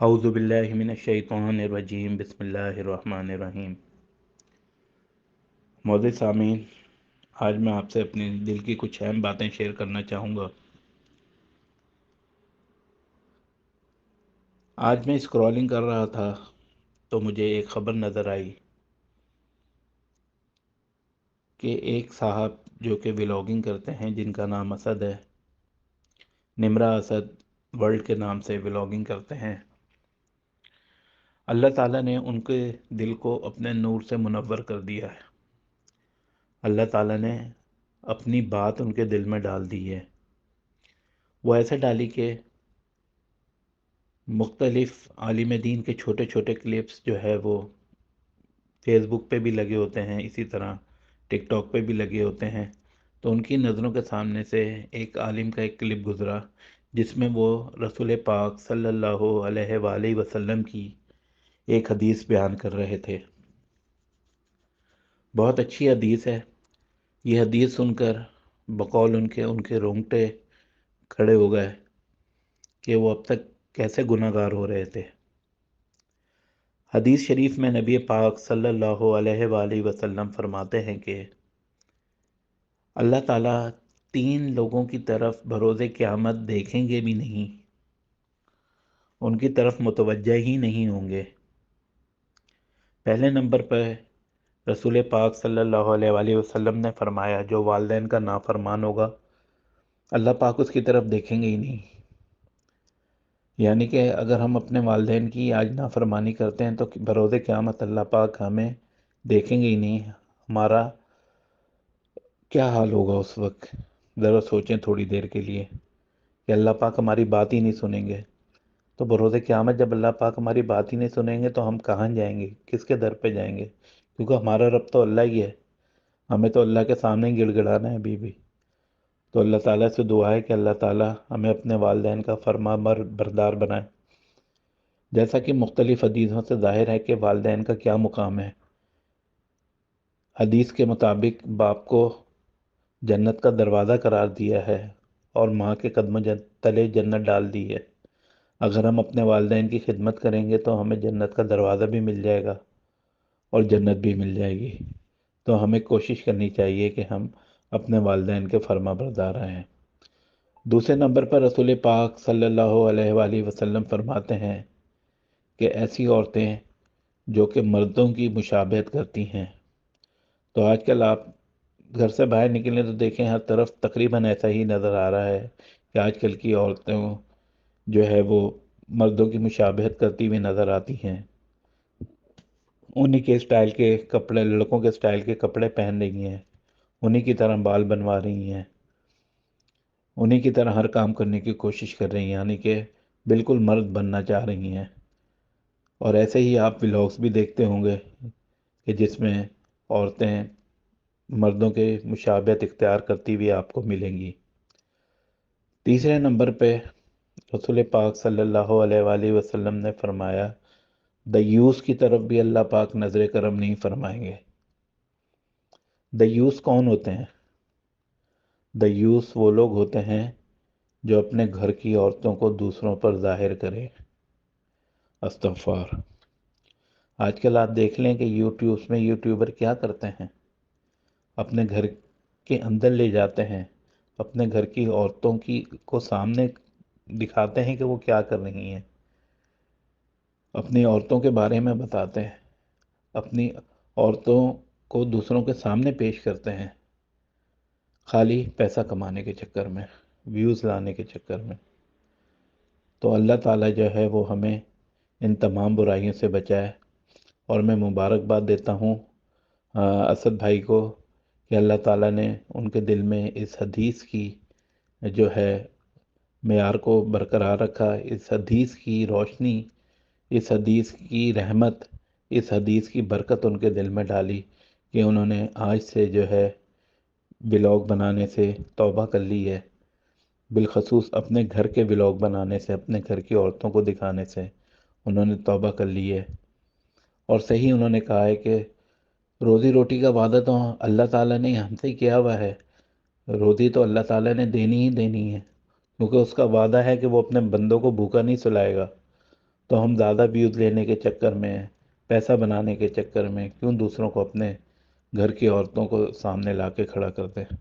اعوذ باللہ من الشیطان الرجیم بسم اللہ الرحمن الرحیم۔ معزز سامعین، آج میں آپ سے اپنی دل کی کچھ اہم باتیں شیئر کرنا چاہوں گا۔ آج میں اسکرولنگ کر رہا تھا تو مجھے ایک خبر نظر آئی کہ ایک صاحب جو کہ ولاگنگ کرتے ہیں، جن کا نام اسد ہے، نمرہ اسد ورلڈ کے نام سے ولاگنگ کرتے ہیں، اللہ تعالیٰ نے ان کے دل کو اپنے نور سے منور کر دیا ہے۔ اللہ تعالیٰ نے اپنی بات ان کے دل میں ڈال دی ہے۔ وہ ایسے ڈالی کہ مختلف عالم دین کے چھوٹے چھوٹے کلپس جو ہے وہ فیس بک پہ بھی لگے ہوتے ہیں، اسی طرح ٹک ٹاک پہ بھی لگے ہوتے ہیں۔ تو ان کی نظروں کے سامنے سے ایک عالم کا ایک کلپ گزرا جس میں وہ رسول پاک صلی اللہ علیہ وآلہ وسلم کی ایک حدیث بیان کر رہے تھے۔ بہت اچھی حدیث ہے۔ یہ حدیث سن کر بقول ان کے رونگٹے کھڑے ہو گئے کہ وہ اب تک کیسے گناہ گار ہو رہے تھے۔ حدیث شریف میں نبی پاک صلی اللہ علیہ وآلہ وسلم فرماتے ہیں کہ اللہ تعالیٰ 3 لوگوں کی طرف بروز قیامت دیکھیں گے بھی نہیں، ان کی طرف متوجہ ہی نہیں ہوں گے۔ پہلے نمبر پہ رسول پاک صلی اللہ علیہ وآلہ وسلم نے فرمایا جو والدین کا نافرمان ہوگا، اللہ پاک اس کی طرف دیکھیں گے ہی نہیں۔ یعنی کہ اگر ہم اپنے والدین کی آج نافرمانی کرتے ہیں تو بروز قیامت اللہ پاک ہمیں دیکھیں گے ہی نہیں۔ ہمارا کیا حال ہوگا اس وقت؟ ذرا سوچیں تھوڑی دیر کے لیے کہ اللہ پاک ہماری بات ہی نہیں سنیں گے۔ تو بروز قیامت جب اللہ پاک ہماری بات ہی نہیں سنیں گے تو ہم کہاں جائیں گے؟ کس کے در پہ جائیں گے؟ کیونکہ ہمارا رب تو اللہ ہی ہے، ہمیں تو اللہ کے سامنے ہی گڑ گڑانا ہے ابھی بھی۔ تو اللہ تعالیٰ سے دعا ہے کہ اللہ تعالیٰ ہمیں اپنے والدین کا فرما بردار بنائے۔ جیسا کہ مختلف حدیثوں سے ظاہر ہے کہ والدین کا کیا مقام ہے۔ حدیث کے مطابق باپ کو جنت کا دروازہ قرار دیا ہے اور ماں کے قدموں تلے جنت ڈال دی ہے۔ اگر ہم اپنے والدین کی خدمت کریں گے تو ہمیں جنت کا دروازہ بھی مل جائے گا اور جنت بھی مل جائے گی۔ تو ہمیں کوشش کرنی چاہیے کہ ہم اپنے والدین کے فرما بردار رہیں۔ دوسرے نمبر پر رسول پاک صلی اللہ علیہ وآلہ وسلم فرماتے ہیں کہ ایسی عورتیں جو کہ مردوں کی مشابہت کرتی ہیں، تو آج کل آپ گھر سے باہر نکلیں تو دیکھیں ہر طرف تقریباً ایسا ہی نظر آ رہا ہے کہ آج کل کی عورتیں جو ہے وہ مردوں کی مشابہت کرتی ہوئی نظر آتی ہیں۔ انہی کے سٹائل کے کپڑے، لڑکوں کے سٹائل کے کپڑے پہن رہی ہیں، انہی کی طرح بال بنوا رہی ہیں، انہی کی طرح ہر کام کرنے کی کوشش کر رہی ہیں، یعنی کہ بالکل مرد بننا چاہ رہی ہیں۔ اور ایسے ہی آپ ولاگس بھی دیکھتے ہوں گے کہ جس میں عورتیں مردوں کے مشابہت اختیار کرتی ہوئی آپ کو ملیں گی۔ تیسرے نمبر پہ رسول پاک صلی اللہ علیہ وآلہ وسلم نے فرمایا دیوس کی طرف بھی اللہ پاک نظر کرم نہیں فرمائیں گے۔ دیوس کون ہوتے ہیں؟ دیوس وہ لوگ ہوتے ہیں جو اپنے گھر کی عورتوں کو دوسروں پر ظاہر کریں۔ استغفار۔ آج کل آپ دیکھ لیں کہ یوٹیوبس میں یوٹیوبر کیا کرتے ہیں، اپنے گھر کے اندر لے جاتے ہیں، اپنے گھر کی عورتوں کو سامنے دکھاتے ہیں کہ وہ کیا کر رہی ہیں، اپنی عورتوں کے بارے میں بتاتے ہیں، اپنی عورتوں کو دوسروں کے سامنے پیش کرتے ہیں، خالی پیسہ کمانے کے چکر میں، ویوز لانے کے چکر میں۔ تو اللہ تعالیٰ جو ہے وہ ہمیں ان تمام برائیوں سے بچائے، اور میں مبارکباد دیتا ہوں اسد بھائی کو کہ اللہ تعالیٰ نے ان کے دل میں اس حدیث کی جو ہے معیار کو برقرار رکھا، اس حدیث کی روشنی، اس حدیث کی رحمت، اس حدیث کی برکت ان کے دل میں ڈالی کہ انہوں نے آج سے جو ہے ولاگ بنانے سے توبہ کر لی ہے۔ بالخصوص اپنے گھر کے ولاگ بنانے سے، اپنے گھر کی عورتوں کو دکھانے سے انہوں نے توبہ کر لی ہے۔ اور صحیح انہوں نے کہا ہے کہ روزی روٹی کا وعدہ تو اللہ تعالیٰ نے ہم سے کیا ہوا ہے، روزی تو اللہ تعالیٰ نے دینی ہی دینی ہے، کیونکہ اس کا وعدہ ہے کہ وہ اپنے بندوں کو بھوکا نہیں سلائے گا، تو ہم زیادہ ویوز لینے کے چکر میں، پیسہ بنانے کے چکر میں کیوں دوسروں کو، اپنے گھر کی عورتوں کو سامنے لا کے کھڑا کرتے ہیں؟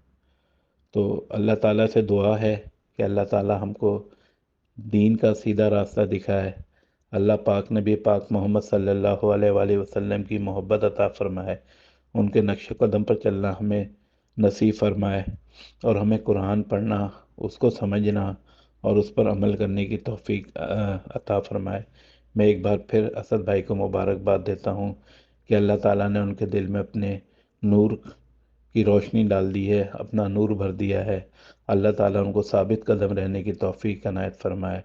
تو اللہ تعالیٰ سے دعا ہے کہ اللہ تعالیٰ ہم کو دین کا سیدھا راستہ دکھائے، اللہ پاک نبی پاک محمد صلی اللہ علیہ وآلہ وسلم کی محبت عطا فرمائے، ان کے نقش قدم پر چلنا ہمیں نصیب فرمائے، اور ہمیں قرآن پڑھنا، اس کو سمجھنا اور اس پر عمل کرنے کی توفیق عطا فرمائے۔ میں ایک بار پھر اسد بھائی کو مبارکباد دیتا ہوں کہ اللہ تعالیٰ نے ان کے دل میں اپنے نور کی روشنی ڈال دی ہے، اپنا نور بھر دیا ہے۔ اللہ تعالیٰ ان کو ثابت قدم رہنے کی توفیق عنایت فرمائے،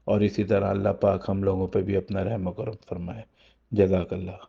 اور اسی طرح اللہ پاک ہم لوگوں پہ بھی اپنا رحم و کرم فرمائے۔ جزاک اللہ۔